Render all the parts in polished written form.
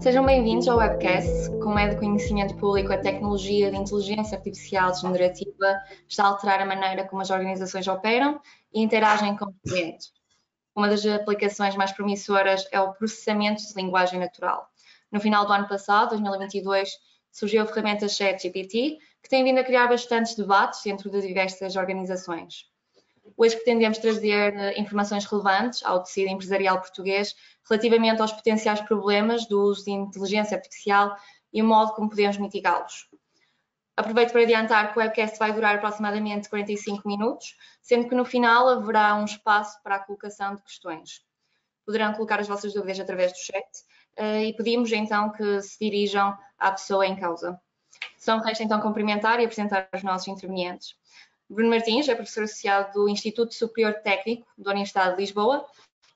Sejam bem-vindos ao webcast. Como é de conhecimento público, a tecnologia de inteligência artificial generativa está a alterar a maneira como as organizações operam e interagem com os clientes. Uma das aplicações mais promissoras é o processamento de linguagem natural. No final do ano passado, 2022, surgiu a ferramenta ChatGPT, que tem vindo a criar bastantes debates dentro de diversas organizações. Hoje pretendemos trazer informações relevantes ao tecido empresarial português relativamente aos potenciais problemas do uso de inteligência artificial e o modo como podemos mitigá-los. Aproveito para adiantar que o webcast vai durar aproximadamente 45 minutos, sendo que no final haverá um espaço para a colocação de questões. Poderão colocar as vossas dúvidas através do chat e pedimos então que se dirijam à pessoa em causa. Só me resta então cumprimentar e apresentar os nossos intervenientes. Bruno Martins é professor associado do Instituto Superior Técnico da Universidade de Lisboa,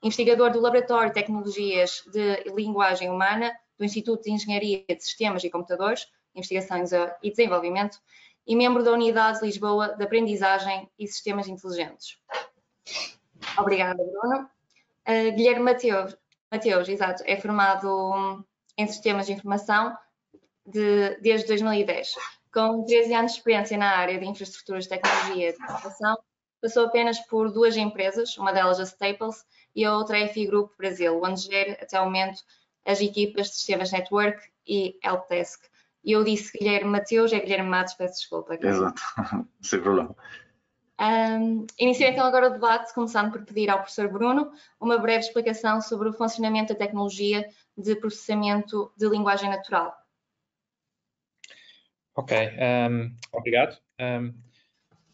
investigador do Laboratório de Tecnologias de Linguagem Humana do Instituto de Engenharia de Sistemas e Computadores, Investigação e Desenvolvimento, e membro da Unidade de Lisboa de Aprendizagem e Sistemas Inteligentes. Obrigada, Bruno. Guilherme Mateus, exato, é formado em Sistemas de Informação desde 2010. Com 13 anos de experiência na área de infraestruturas de tecnologia de informação, passou apenas por duas empresas, uma delas a Staples e a outra a FI Group Brasil, onde gera até o momento as equipas de sistemas network e helpdesk. E eu disse Guilherme Mateus, é Guilherme Matos, peço desculpa. Exato, sem problema. Iniciei então agora o debate, começando por pedir ao professor Bruno uma breve explicação sobre o funcionamento da tecnologia de processamento de linguagem natural. Ok, obrigado.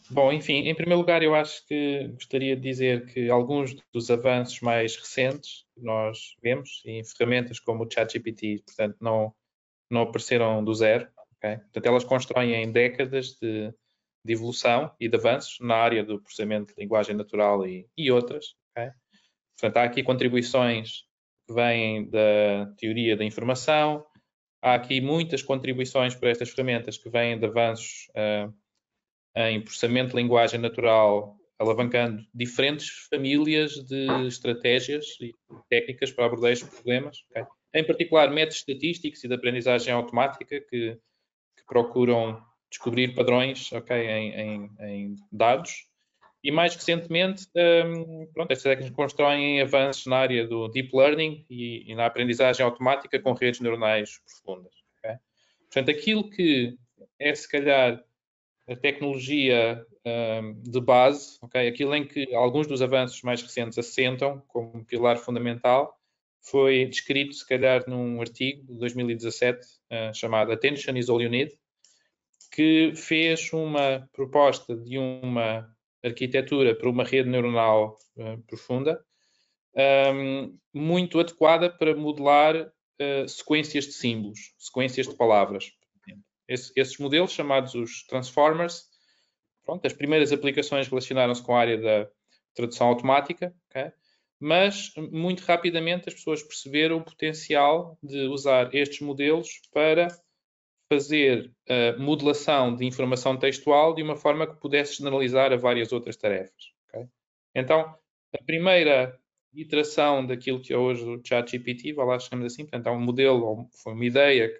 Bom, enfim, em primeiro lugar, eu acho que gostaria de dizer que alguns dos avanços mais recentes que nós vemos em ferramentas como o ChatGPT, portanto, não apareceram do zero. Okay? Portanto, elas constroem décadas de evolução e de avanços na área do processamento de linguagem natural e outras. Okay? Portanto, há aqui contribuições que vêm da teoria da informação. Há aqui muitas contribuições para estas ferramentas que vêm de avanços em processamento de linguagem natural, alavancando diferentes famílias de estratégias e técnicas para abordar estes problemas. Okay? Em particular, métodos estatísticos e de aprendizagem automática que procuram descobrir padrões, okay, em dados. E mais recentemente, estas técnicas constroem avanços na área do deep learning e na aprendizagem automática com redes neuronais profundas. Okay? Portanto, aquilo que é, se calhar, a tecnologia de base, okay, aquilo em que alguns dos avanços mais recentes assentam como pilar fundamental, foi descrito, se calhar, num artigo de 2017 chamado Attention is All You Need, que fez uma proposta de uma arquitetura para uma rede neuronal profunda, muito adequada para modelar sequências de símbolos, sequências de palavras. Esses modelos, chamados os Transformers, pronto, as primeiras aplicações relacionaram-se com a área da tradução automática, okay? Mas muito rapidamente as pessoas perceberam o potencial de usar estes modelos para fazer modelação de informação textual de uma forma que pudesse generalizar a várias outras tarefas. Okay? Então, a primeira iteração daquilo que é hoje o ChatGPT, vá lá, chamamos assim, portanto, é um modelo, foi uma ideia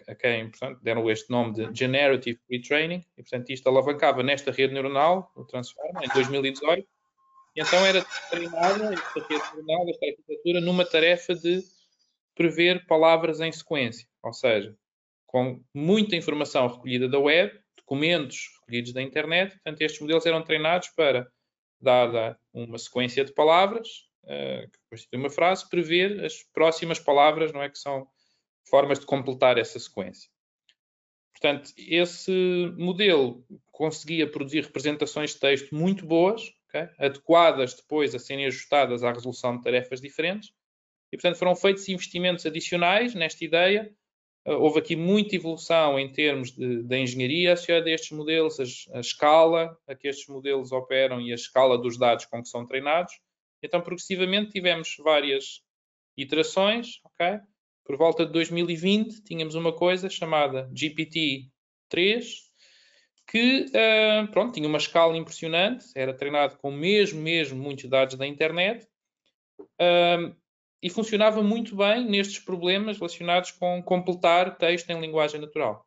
a quem, portanto, deram este nome de Generative Pre-Training, e, portanto, isto alavancava nesta rede neuronal, o Transformer, em 2018, e então era treinada esta rede neuronal, esta arquitetura, numa tarefa de prever palavras em sequência, ou seja, com muita informação recolhida da web, documentos recolhidos da internet. Portanto, estes modelos eram treinados para, dada uma sequência de palavras, que constitui uma frase, prever as próximas palavras, não é, que são formas de completar essa sequência. Portanto, esse modelo conseguia produzir representações de texto muito boas, okay, adequadas depois a serem ajustadas à resolução de tarefas diferentes, e, portanto, foram feitos investimentos adicionais nesta ideia. Houve aqui muita evolução em termos da engenharia associada a estes modelos, a escala a que estes modelos operam e a escala dos dados com que são treinados. Então, progressivamente, tivemos várias iterações. Okay? Por volta de 2020, tínhamos uma coisa chamada GPT-3, que pronto, tinha uma escala impressionante, era treinado com mesmo muitos dados da internet. e funcionava muito bem nestes problemas relacionados com completar texto em linguagem natural.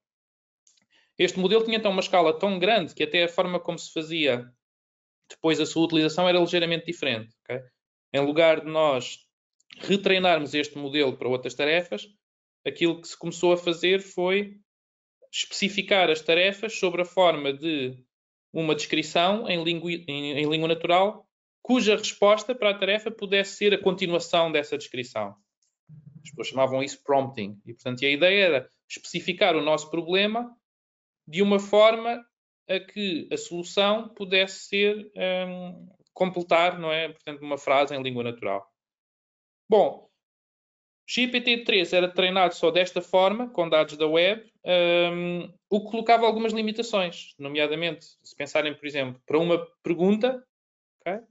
Este modelo tinha então uma escala tão grande que até a forma como se fazia depois a sua utilização era ligeiramente diferente. Okay? Em lugar de nós retreinarmos este modelo para outras tarefas, aquilo que se começou a fazer foi especificar as tarefas sobre a forma de uma descrição em língua natural, cuja resposta para a tarefa pudesse ser a continuação dessa descrição. As pessoas chamavam isso prompting. E, portanto, a ideia era especificar o nosso problema de uma forma a que a solução pudesse ser completar, não é? Portanto, uma frase em língua natural. Bom, GPT-3 era treinado só desta forma, com dados da web, o que colocava algumas limitações, nomeadamente, se pensarem, por exemplo, para uma pergunta, okay?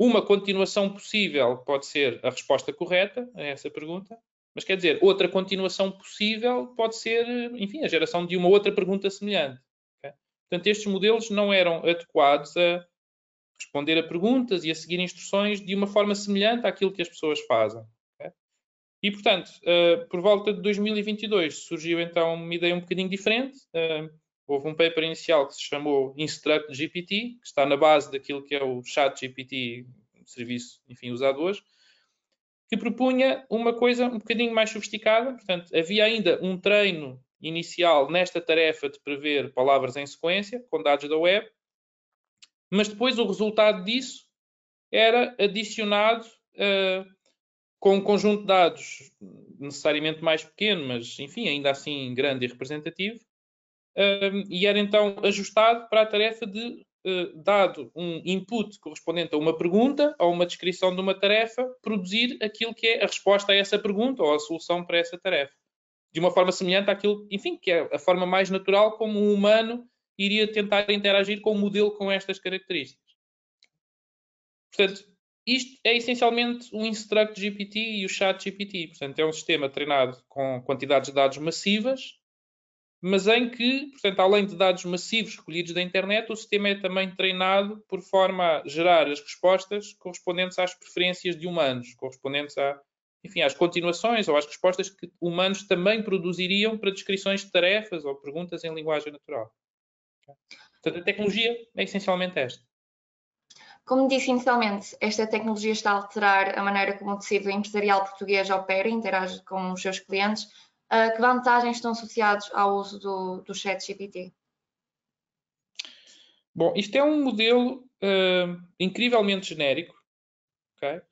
Uma continuação possível pode ser a resposta correta a essa pergunta, mas quer dizer, outra continuação possível pode ser, enfim, a geração de uma outra pergunta semelhante. Okay? Portanto, estes modelos não eram adequados a responder a perguntas e a seguir instruções de uma forma semelhante àquilo que as pessoas fazem. Okay? E, portanto, por volta de 2022 surgiu então uma ideia um bocadinho diferente. Houve um paper inicial que se chamou Instruct GPT, que está na base daquilo que é o ChatGPT, serviço, enfim, usado hoje, que propunha uma coisa um bocadinho mais sofisticada. Portanto, havia ainda um treino inicial nesta tarefa de prever palavras em sequência, com dados da web, mas depois o resultado disso era adicionado com um conjunto de dados necessariamente mais pequeno, mas, enfim, ainda assim grande e representativo, e era então ajustado para a tarefa de, dado um input correspondente a uma pergunta ou uma descrição de uma tarefa, produzir aquilo que é a resposta a essa pergunta ou a solução para essa tarefa. De uma forma semelhante àquilo, enfim, que é a forma mais natural como um humano iria tentar interagir com um modelo com estas características. Portanto, isto é essencialmente o Instruct GPT e o Chat GPT. Portanto, é um sistema treinado com quantidades de dados massivas, mas em que, portanto, além de dados massivos recolhidos da internet, o sistema é também treinado por forma a gerar as respostas correspondentes às preferências de humanos, correspondentes às continuações ou às respostas que humanos também produziriam para descrições de tarefas ou perguntas em linguagem natural. Portanto, a tecnologia é essencialmente esta. Como disse inicialmente, esta tecnologia está a alterar a maneira como o tecido empresarial português opera e interage com os seus clientes. Que vantagens estão associadas ao uso do ChatGPT? Bom, isto é um modelo incrivelmente genérico, okay?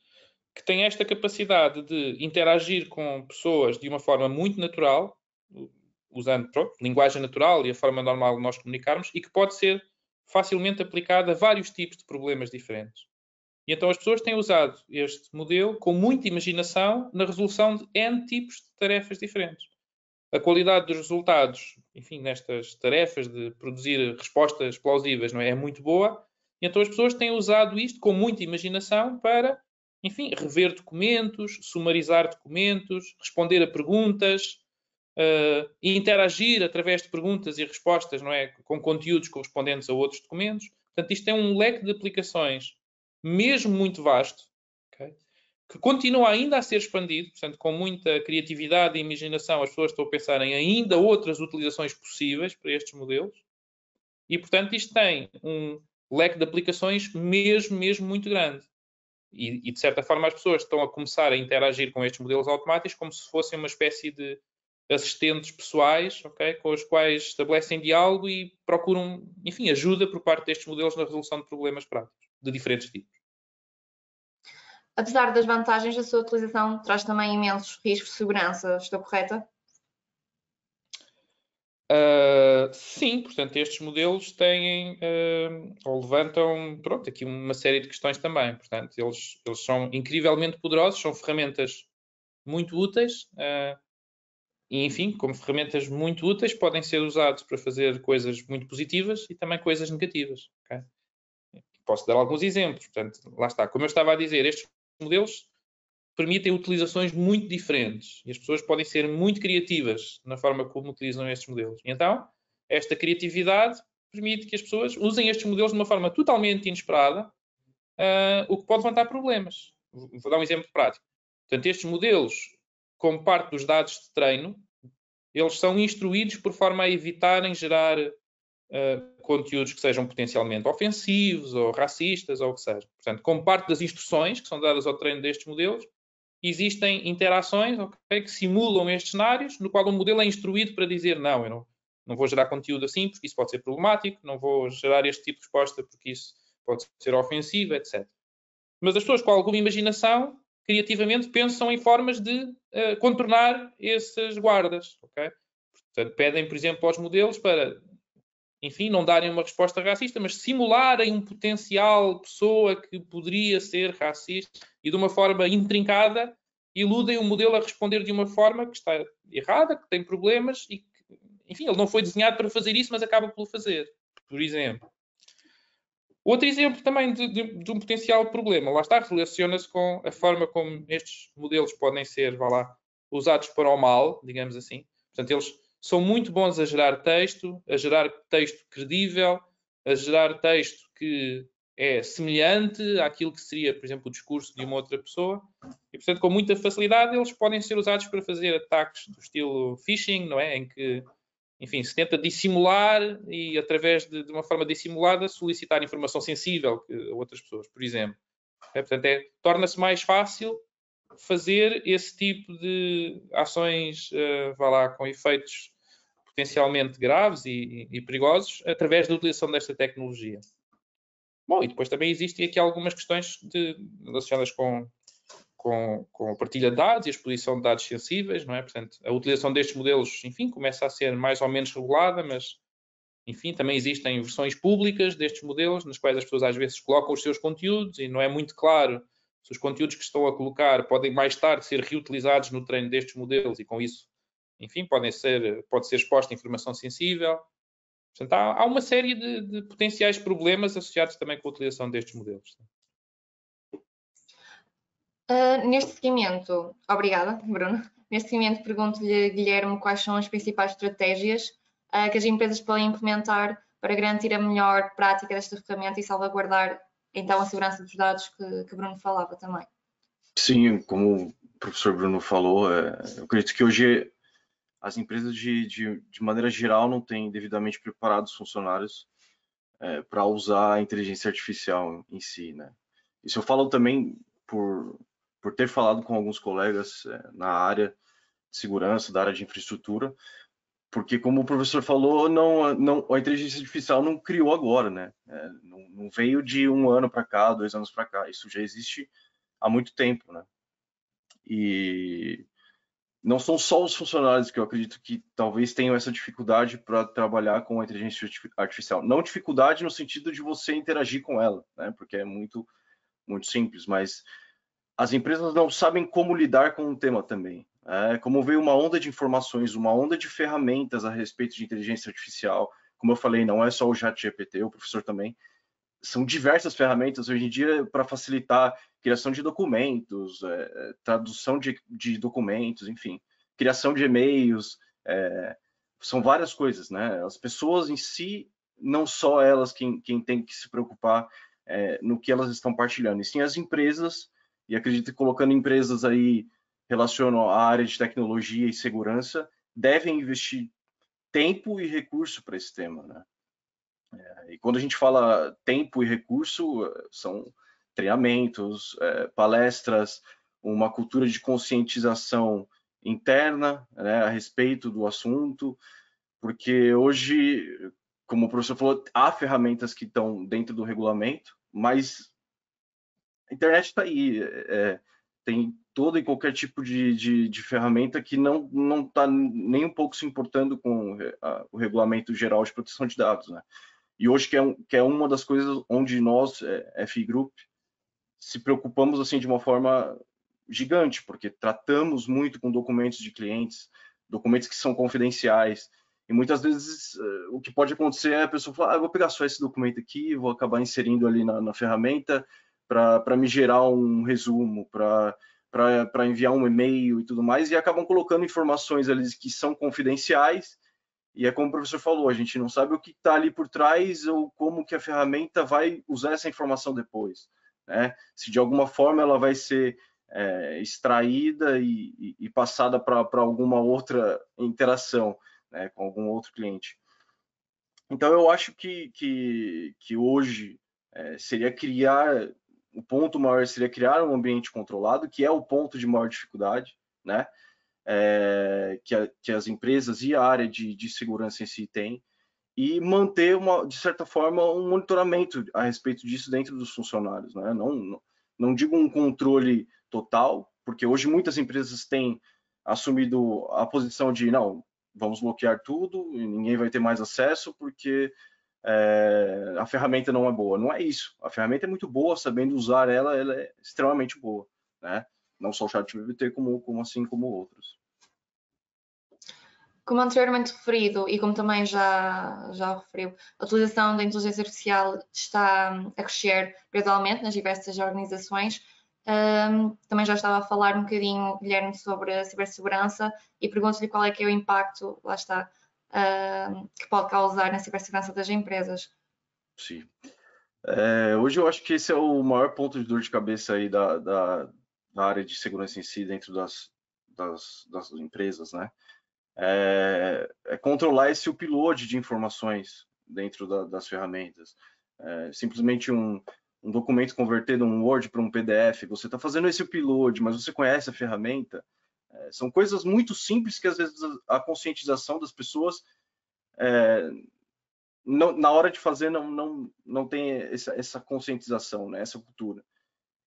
Que tem esta capacidade de interagir com pessoas de uma forma muito natural, usando linguagem natural e a forma normal de nós comunicarmos, e que pode ser facilmente aplicada a vários tipos de problemas diferentes. E então as pessoas têm usado este modelo com muita imaginação na resolução de N tipos de tarefas diferentes. A qualidade dos resultados, enfim, nestas tarefas de produzir respostas plausíveis, não é muito boa. E então as pessoas têm usado isto com muita imaginação para, enfim, rever documentos, sumarizar documentos, responder a perguntas, e interagir através de perguntas e respostas, não é, com conteúdos correspondentes a outros documentos. Portanto, isto é um leque de aplicações mesmo muito vasto, okay? Que continua ainda a ser expandido. Portanto, com muita criatividade e imaginação, as pessoas estão a pensar em ainda outras utilizações possíveis para estes modelos. E, portanto, isto tem um leque de aplicações mesmo muito grande. E, de certa forma, as pessoas estão a começar a interagir com estes modelos automáticos como se fossem uma espécie de assistentes pessoais, okay, com os quais estabelecem diálogo e procuram, enfim, ajuda por parte destes modelos na resolução de problemas práticos, de diferentes tipos. Apesar das vantagens, a sua utilização traz também imensos riscos de segurança. Estou correta? Sim, portanto, estes modelos têm ou levantam, pronto, aqui uma série de questões também. Portanto, eles são incrivelmente poderosos, são ferramentas muito úteis. E, enfim, como ferramentas muito úteis, podem ser usados para fazer coisas muito positivas e também coisas negativas. Okay? Posso dar alguns exemplos. Portanto, lá está. Como eu estava a dizer, estes modelos permitem utilizações muito diferentes e as pessoas podem ser muito criativas na forma como utilizam estes modelos. E então, esta criatividade permite que as pessoas usem estes modelos de uma forma totalmente inesperada, o que pode levantar problemas. Vou dar um exemplo prático. Portanto, estes modelos, como parte dos dados de treino, eles são instruídos por forma a evitarem gerar conteúdos que sejam potencialmente ofensivos ou racistas ou o que seja. Portanto, como parte das instruções que são dadas ao treino destes modelos, existem interações, okay, que simulam estes cenários, no qual o modelo é instruído para dizer não, eu não vou gerar conteúdo assim porque isso pode ser problemático, não vou gerar este tipo de resposta porque isso pode ser ofensivo, etc. Mas as pessoas com alguma imaginação, criativamente, pensam em formas de contornar essas guardas. Okay? Portanto, pedem, por exemplo, aos modelos para, enfim, não darem uma resposta racista, mas simularem um potencial pessoa que poderia ser racista e de uma forma intrincada iludem o modelo a responder de uma forma que está errada, que tem problemas e que, enfim, ele não foi desenhado para fazer isso, mas acaba por fazer, por exemplo. Outro exemplo também de um potencial problema, lá está, relaciona-se com a forma como estes modelos podem ser, usados para o mal, digamos assim. Portanto, eles são muito bons a gerar texto credível, a gerar texto que é semelhante àquilo que seria, por exemplo, o discurso de uma outra pessoa. E, portanto, com muita facilidade, eles podem ser usados para fazer ataques do estilo phishing, não é? Em que, enfim, se tenta dissimular e, através de uma forma dissimulada, solicitar informação sensível a outras pessoas, por exemplo. Portanto, torna-se mais fácil fazer esse tipo de ações, com efeitos potencialmente graves e perigosos através da utilização desta tecnologia. Bom, e depois também existem aqui algumas questões relacionadas com a partilha de dados e a exposição de dados sensíveis, não é? Portanto, a utilização destes modelos, enfim, começa a ser mais ou menos regulada, mas, enfim, também existem versões públicas destes modelos, nas quais as pessoas às vezes colocam os seus conteúdos e não é muito claro se os conteúdos que estão a colocar podem mais tarde ser reutilizados no treino destes modelos e com isso, enfim, pode ser exposta informação sensível. Portanto, há uma série de potenciais problemas associados também com a utilização destes modelos. Neste seguimento, obrigada, Bruno. Neste seguimento, pergunto-lhe, Guilherme, quais são as principais estratégias que as empresas podem implementar para garantir a melhor prática desta ferramenta e salvaguardar, então, a segurança dos dados que Bruno falava também. Sim, como o professor Bruno falou, eu acredito que hoje as empresas, de maneira geral, não têm devidamente preparado os funcionários para usar a inteligência artificial em si, né? Isso eu falo também por ter falado com alguns colegas na área de segurança, da área de infraestrutura, porque, como o professor falou, a inteligência artificial não criou agora, né? Não veio de 1 ano para cá, 2 anos para cá. Isso já existe há muito tempo, né? E não são só os funcionários que eu acredito que talvez tenham essa dificuldade para trabalhar com a inteligência artificial. Não dificuldade no sentido de você interagir com ela, né? Porque é muito, muito simples, mas as empresas não sabem como lidar com o tema também. Como veio uma onda de informações, uma onda de ferramentas a respeito de inteligência artificial. Como eu falei, não é só o ChatGPT, o professor também. São diversas ferramentas hoje em dia para facilitar criação de documentos, tradução de documentos, enfim, criação de e-mails. São várias coisas, né? As pessoas em si, não só elas quem tem que se preocupar no que elas estão partilhando, e sim as empresas. E acredito que colocando empresas aí relacionam à área de tecnologia e segurança, devem investir tempo e recurso para esse tema, né? E quando a gente fala tempo e recurso, são treinamentos, palestras, uma cultura de conscientização interna, né, a respeito do assunto, porque hoje, como o professor falou, há ferramentas que estão dentro do regulamento, mas a internet está aí, tem todo e qualquer tipo de ferramenta que não está nem um pouco se importando com o Regulamento Geral de Proteção de Dados, né? E hoje que é uma das coisas onde nós, FI Group, se preocupamos assim de uma forma gigante, porque tratamos muito com documentos de clientes, documentos que são confidenciais, e muitas vezes o que pode acontecer é a pessoa falar, eu vou pegar só esse documento aqui, vou acabar inserindo ali na ferramenta para me gerar um resumo, para enviar um e-mail e tudo mais, e acabam colocando informações ali que são confidenciais. E é como o professor falou, a gente não sabe o que está ali por trás ou como que a ferramenta vai usar essa informação depois, né? Se de alguma forma ela vai ser extraída e passada para alguma outra interação, né, com algum outro cliente. Então, eu acho que hoje seria criar, o ponto maior seria criar um ambiente controlado, que é o ponto de maior dificuldade, né? Que as empresas e a área de segurança em si têm, e manter, de certa forma, um monitoramento a respeito disso dentro dos funcionários, né? Não digo um controle total, porque hoje muitas empresas têm assumido a posição de, não, vamos bloquear tudo e ninguém vai ter mais acesso porque a ferramenta não é boa. Não é isso. A ferramenta é muito boa, sabendo usar ela é extremamente boa, né? Não só o ChatGPT, como outros. Como anteriormente referido e como também já referiu, a utilização da inteligência artificial está a crescer gradualmente nas diversas organizações. Também já estava a falar um bocadinho, Guilherme, sobre a cibersegurança e pergunto-lhe qual é que é o impacto, lá está, que pode causar na cibersegurança das empresas. Sim. Hoje eu acho que esse é o maior ponto de dor de cabeça aí da área de segurança em si dentro das empresas, né? Controlar esse upload de informações dentro das ferramentas. Simplesmente um documento converter de um Word para um PDF, você está fazendo esse upload, mas você conhece a ferramenta. São coisas muito simples que às vezes a conscientização das pessoas na hora de fazer não tem essa conscientização, né? Essa cultura.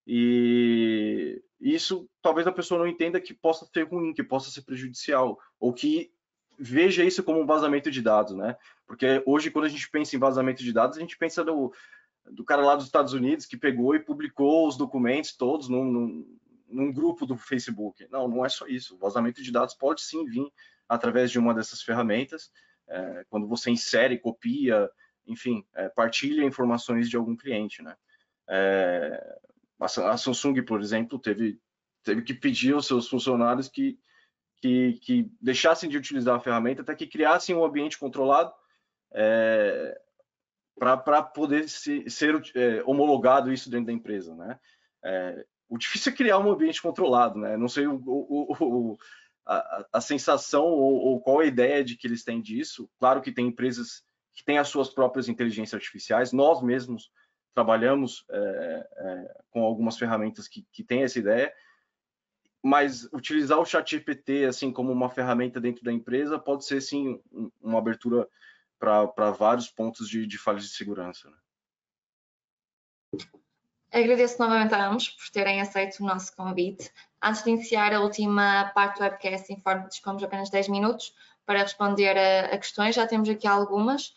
E isso talvez a pessoa não entenda que possa ser ruim, que possa ser prejudicial, ou que veja isso como um vazamento de dados, né? Porque hoje, quando a gente pensa em vazamento de dados, a gente pensa do cara lá dos Estados Unidos que pegou e publicou os documentos todos num grupo do Facebook. Não é só isso. O vazamento de dados pode sim vir através de uma dessas ferramentas, quando você insere, copia, enfim, partilha informações de algum cliente, né? A Samsung, por exemplo, teve que pedir aos seus funcionários que deixassem de utilizar a ferramenta até que criassem um ambiente controlado para poder ser homologado isso dentro da empresa, né? O difícil é criar um ambiente controlado, né? Não sei a sensação ou qual a ideia de que eles têm disso. Claro que tem empresas que têm as suas próprias inteligências artificiais. Nós mesmos trabalhamos com algumas ferramentas que têm essa ideia, mas utilizar o ChatGPT assim como uma ferramenta dentro da empresa pode ser sim uma abertura para vários pontos de falhas de segurança, né? Agradeço novamente a ambos por terem aceito o nosso convite. Antes de iniciar a última parte do webcast, informo que dispomos apenas 10 minutos para responder a questões. Já temos aqui algumas.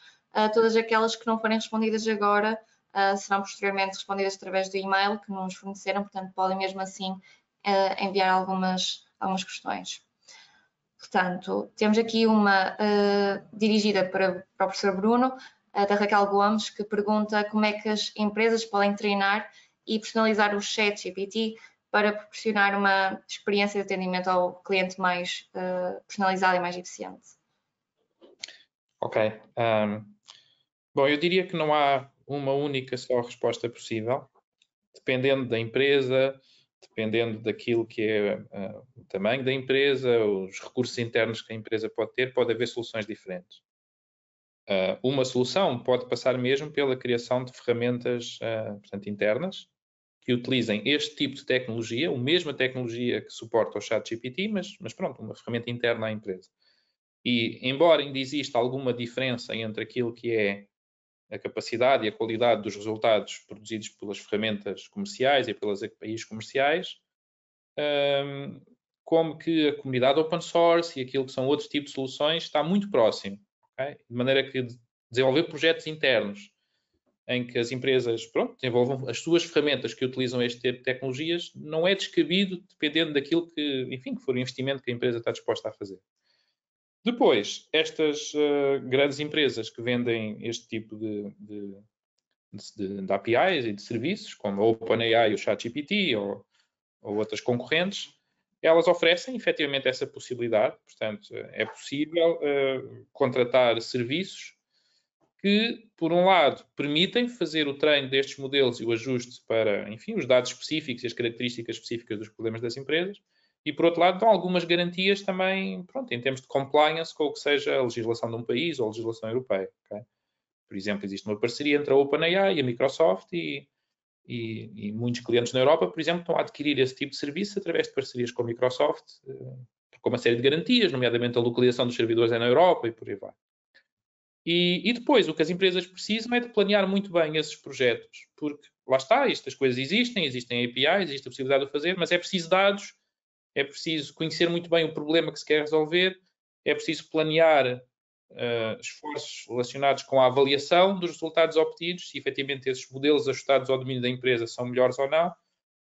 Todas aquelas que não forem respondidas agora serão posteriormente respondidas através do e-mail que nos forneceram, portanto podem mesmo assim enviar algumas questões. Portanto, temos aqui uma dirigida para o professor Bruno, da Raquel Gomes, que pergunta como é que as empresas podem treinar e personalizar o ChatGPT para proporcionar uma experiência de atendimento ao cliente mais personalizada e mais eficiente. Ok. Bom, eu diria que não há uma única só resposta possível. Dependendo da empresa, dependendo daquilo que é o tamanho da empresa, os recursos internos que a empresa pode ter, pode haver soluções diferentes. Uma solução pode passar mesmo pela criação de ferramentas, portanto, internas, que utilizem este tipo de tecnologia, a mesma tecnologia que suporta o ChatGPT, mas pronto, uma ferramenta interna à empresa. E, embora ainda exista alguma diferença entre aquilo que é a capacidade e a qualidade dos resultados produzidos pelas ferramentas comerciais e pelas APIs comerciais, como que a comunidade open source e aquilo que são outros tipos de soluções está muito próximo. Okay? De maneira que desenvolver projetos internos em que as empresas desenvolvam as suas ferramentas que utilizam este tipo de tecnologias não é descabido dependendo daquilo que for o investimento que a empresa está disposta a fazer. Depois, estas grandes empresas que vendem este tipo de APIs e de serviços, como a OpenAI e o ChatGPT ou outras concorrentes, elas oferecem efetivamente essa possibilidade. Portanto, é possível contratar serviços que, por um lado, permitem fazer o treino destes modelos e o ajuste para, enfim, os dados específicos e as características específicas dos problemas das empresas, e, por outro lado, dão algumas garantias também, pronto, em termos de compliance com o que seja a legislação de um país ou a legislação europeia. Okay? Por exemplo, existe uma parceria entre a OpenAI e a Microsoft e muitos clientes na Europa, por exemplo, estão a adquirir esse tipo de serviço através de parcerias com a Microsoft, com uma série de garantias, nomeadamente a localização dos servidores é na Europa e por aí vai. E depois, o que as empresas precisam é de planear muito bem esses projetos, porque lá está, estas coisas existem APIs, existe a possibilidade de o fazer, mas é preciso dados, é preciso conhecer muito bem o problema que se quer resolver, é preciso planear esforços relacionados com a avaliação dos resultados obtidos, se efetivamente esses modelos ajustados ao domínio da empresa são melhores ou não.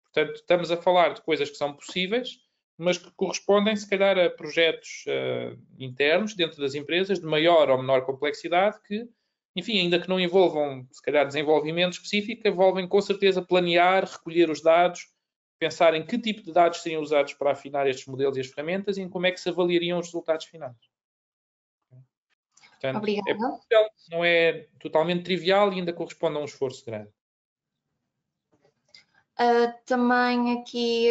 Portanto, estamos a falar de coisas que são possíveis, mas que correspondem, se calhar, a projetos internos dentro das empresas de maior ou menor complexidade que, enfim, ainda que não envolvam, se calhar, desenvolvimento específico, envolvem com certeza planear, recolher os dados, pensar em que tipo de dados seriam usados para afinar estes modelos e as ferramentas e em como é que se avaliariam os resultados finais. Portanto, Obrigada. Não é totalmente trivial e ainda corresponde a um esforço grande. Também aqui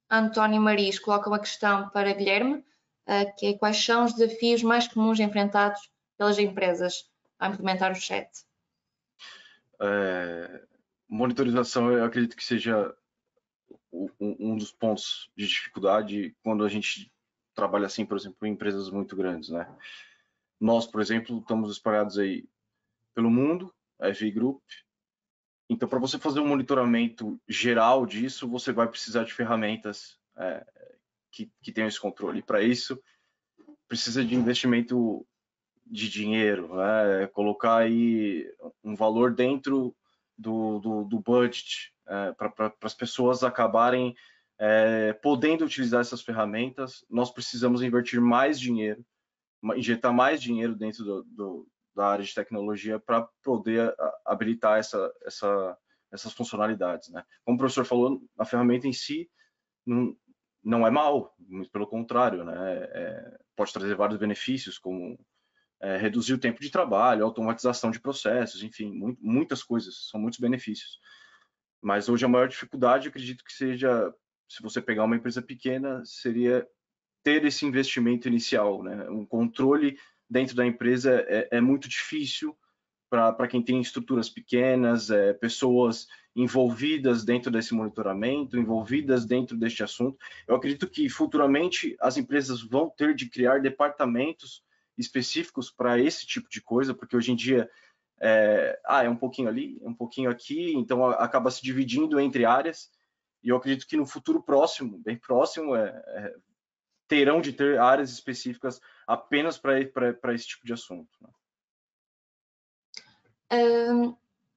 António Maris coloca uma questão para Guilherme, que é quais são os desafios mais comuns enfrentados pelas empresas a implementar o chat? Monitorização, eu acredito que seja um dos pontos de dificuldade quando a gente trabalha assim, por exemplo, em empresas muito grandes, né? Nós, por exemplo, estamos espalhados aí pelo mundo, a FI Group. Então, para você fazer um monitoramento geral disso, você vai precisar de ferramentas que tenham esse controle. Para isso, precisa de investimento de dinheiro, né? Colocar aí um valor dentro do budget para as pessoas acabarem podendo utilizar essas ferramentas. Nós precisamos invertir mais dinheiro, injetar mais dinheiro dentro da área de tecnologia para poder habilitar essas funcionalidades, né? Como o professor falou, a ferramenta em si não é mal, muito pelo contrário, né? Pode trazer vários benefícios, como reduzir o tempo de trabalho, automatização de processos, enfim, muitas coisas, são muitos benefícios. Mas hoje a maior dificuldade, acredito que seja, se você pegar uma empresa pequena, seria ter esse investimento inicial, né? Um controle dentro da empresa é muito difícil para quem tem estruturas pequenas, pessoas envolvidas dentro desse monitoramento, envolvidas dentro deste assunto. Eu acredito que futuramente as empresas vão ter de criar departamentos específicos para esse tipo de coisa, porque hoje em dia é um pouquinho ali, um pouquinho aqui, então acaba se dividindo entre áreas, e eu acredito que no futuro próximo, bem próximo, terão de ter áreas específicas apenas para esse tipo de assunto, né?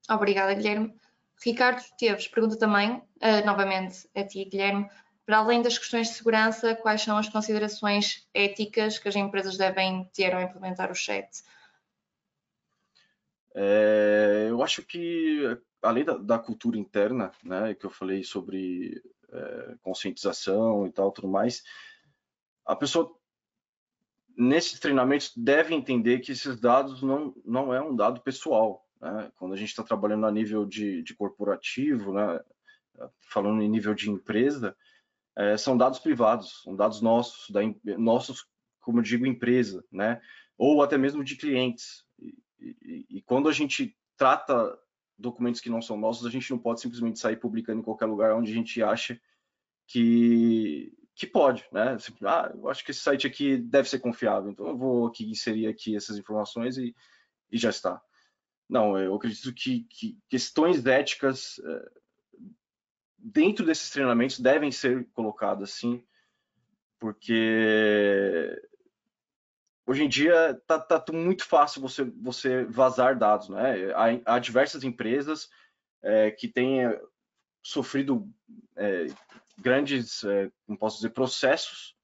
Obrigada, Guilherme. Ricardo Teves pergunta também, novamente a ti, Guilherme, para além das questões de segurança, quais são as considerações éticas que as empresas devem ter ao implementar o chat? Eu acho que, além da cultura interna, né, que eu falei sobre conscientização e tal, tudo mais, a pessoa, nesses treinamentos, deve entender que esses dados não é um dado pessoal, né? Quando a gente está trabalhando a nível de corporativo, né, falando em nível de empresa, são dados privados, são dados nossos, nossos, como eu digo, empresa, né? Ou até mesmo de clientes. E quando a gente trata documentos que não são nossos, a gente não pode simplesmente sair publicando em qualquer lugar onde a gente acha que pode, né? Eu acho que esse site aqui deve ser confiável, então eu vou aqui inserir aqui essas informações e já está. Não, eu acredito que questões éticas dentro desses treinamentos devem ser colocadas, sim, porque hoje em dia tá muito fácil você vazar dados, né? Há diversas empresas que têm sofrido grandes, como posso dizer, processos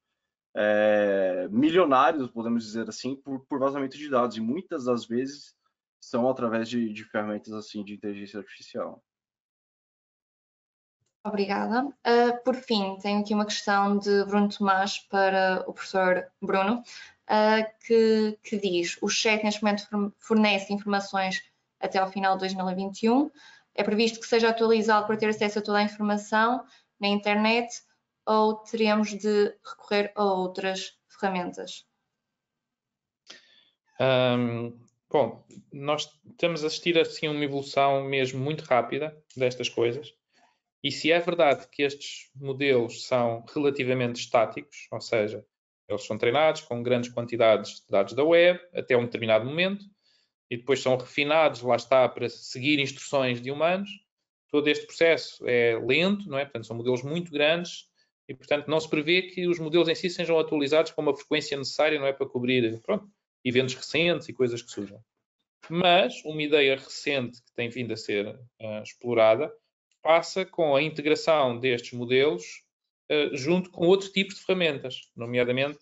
milionários, podemos dizer assim, por vazamento de dados, e muitas das vezes são através de ferramentas assim de inteligência artificial. Obrigada. Por fim, tenho aqui uma questão de Bruno Tomás para o professor Bruno. que diz: o chat neste momento fornece informações até ao final de 2021. É previsto que seja atualizado para ter acesso a toda a informação na internet, ou teremos de recorrer a outras ferramentas? Bom, nós estamos a assistir assim a uma evolução mesmo muito rápida destas coisas, e se é verdade que estes modelos são relativamente estáticos, ou seja, eles são treinados com grandes quantidades de dados da web até um determinado momento, e depois são refinados, lá está, para seguir instruções de humanos. Todo este processo é lento, não é? Portanto, são modelos muito grandes e, portanto, não se prevê que os modelos em si sejam atualizados com uma frequência necessária, não é? Para cobrir, pronto, eventos recentes e coisas que surjam. Mas uma ideia recente que tem vindo a ser explorada passa com a integração destes modelos junto com outros tipos de ferramentas, nomeadamente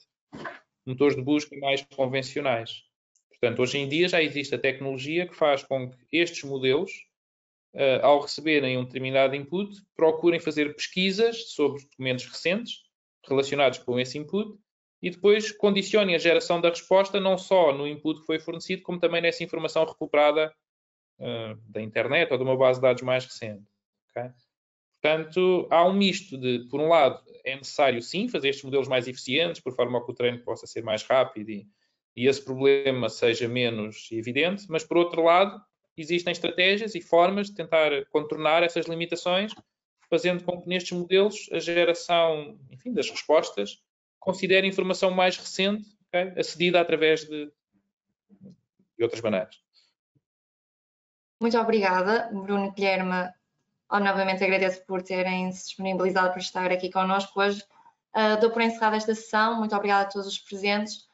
motores de busca mais convencionais. Portanto, hoje em dia já existe a tecnologia que faz com que estes modelos, ao receberem um determinado input, procurem fazer pesquisas sobre documentos recentes relacionados com esse input e depois condicionem a geração da resposta não só no input que foi fornecido, como também nessa informação recuperada da internet ou de uma base de dados mais recente. Okay? Portanto, há um misto de, por um lado, é necessário sim fazer estes modelos mais eficientes, por forma a que o treino possa ser mais rápido e esse problema seja menos evidente, mas por outro lado, existem estratégias e formas de tentar contornar essas limitações, fazendo com que nestes modelos a geração, enfim, das respostas considere informação mais recente, okay, acedida através de outras maneiras. Muito obrigada, Bruno e Guilherme. Novamente agradeço por terem se disponibilizado para estar aqui connosco hoje. Dou por encerrada esta sessão. Muito obrigada a todos os presentes.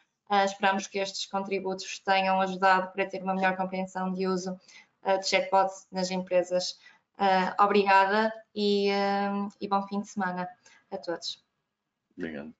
Esperamos que estes contributos tenham ajudado para ter uma melhor compreensão de uso de chatbots nas empresas. Obrigada e bom fim de semana a todos. Obrigado.